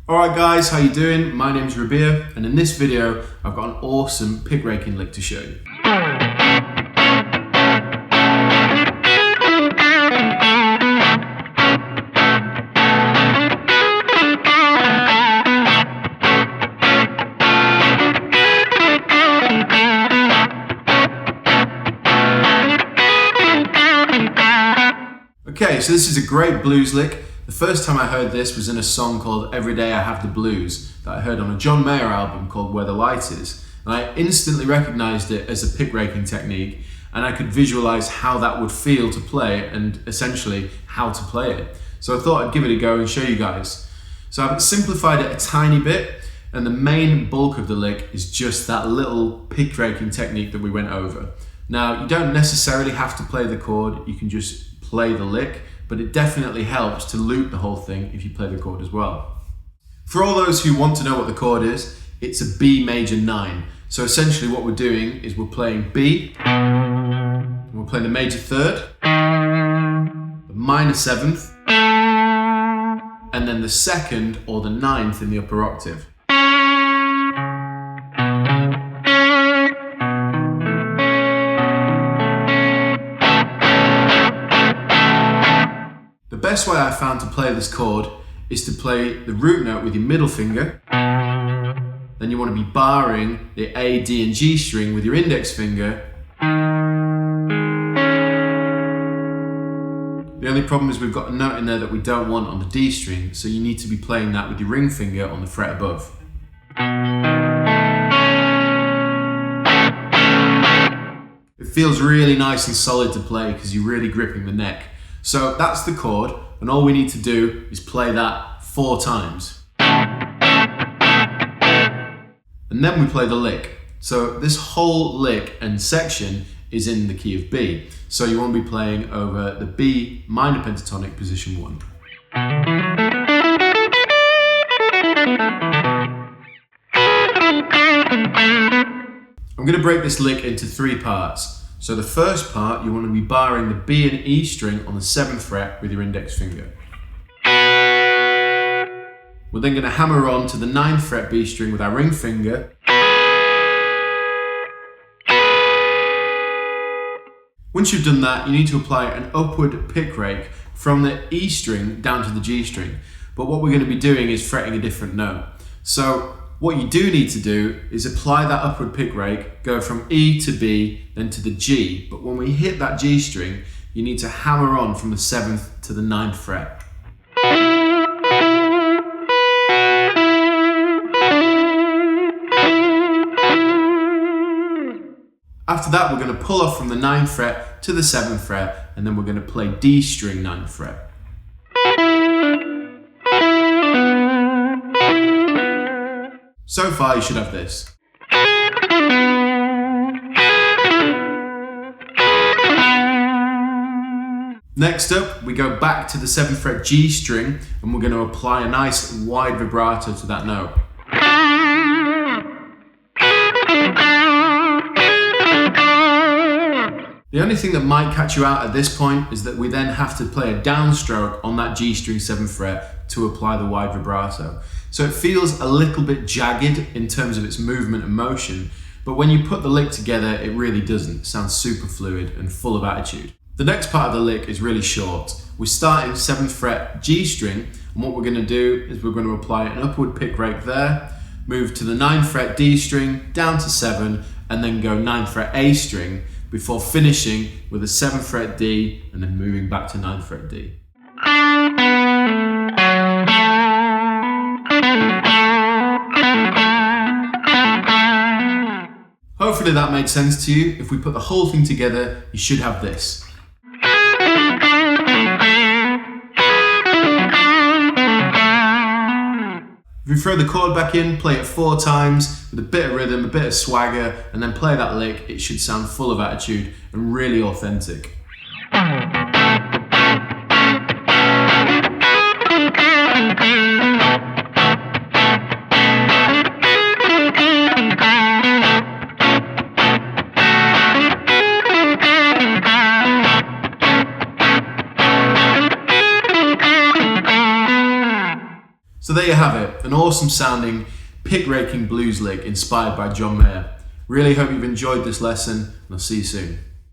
Alright guys, how you doing? My name's Rabea, and in this video I've got an awesome pick raking lick to show you. Okay, so this is a great blues lick. The first time I heard this was in a song called Every Day I Have the Blues that I heard on a John Mayer album called Where the Light Is. And I instantly recognized it as a pick raking technique, and I could visualize how that would feel to play and essentially how to play it. So I thought I'd give it a go and show you guys. So I've simplified it a tiny bit, and the main bulk of the lick is just that little pick raking technique that we went over. Now, you don't necessarily have to play the chord, you can just play the lick, but it definitely helps to loop the whole thing if you play the chord as well. For all those who want to know what the chord is, it's a B major 9. So essentially what we're doing is we're playing B, and we're playing the major 3rd, the minor 7th, and then the 2nd or the 9th in the upper octave. The best way I found to play this chord is to play the root note with your middle finger, then you want to be barring the A, D and G string with your index finger. The only problem is we've got a note in there that we don't want on the D string, so you need to be playing that with your ring finger on the fret above. It feels really nice and solid to play because you're really gripping the neck. So that's the chord, and all we need to do is play that 4 times. And then we play the lick. So this whole lick and section is in the key of B. So you want to be playing over the B minor pentatonic position 1. I'm going to break this lick into 3 parts. So the first part, you want to be barring the B and E string on the 7th fret with your index finger. We're then going to hammer on to the 9th fret B string with our ring finger. Once you've done that, you need to apply an upward pick rake from the E string down to the G string. But what we're going to be doing is fretting a different note. So what you do need to do is apply that upward pick rake, go from E to B, then to the G. But when we hit that G string, you need to hammer on from the 7th to the 9th fret. After that, we're going to pull off from the 9th fret to the 7th fret, and then we're going to play D string 9th fret. So far, you should have this. Next up, we go back to the 7th fret G string, and we're going to apply a nice wide vibrato to that note. The only thing that might catch you out at this point is that we then have to play a downstroke on that G string 7th fret to apply the wide vibrato. So it feels a little bit jagged in terms of its movement and motion, but when you put the lick together, it really doesn't. It sounds super fluid and full of attitude. The next part of the lick is really short. We're starting 7th fret G string, and what we're going to do is we're going to apply an upward pick rake there, move to the 9th fret D string, down to 7, and then go 9th fret A string, before finishing with a 7th fret D and then moving back to 9th fret D. Hopefully that made sense to you. If we put the whole thing together, you should have this. If you throw the chord back in, play it 4 times with a bit of rhythm, a bit of swagger, and then play that lick, it should sound full of attitude and really authentic. So there you have it, an awesome sounding pick raking blues lick inspired by John Mayer. Really hope you've enjoyed this lesson, and I'll see you soon.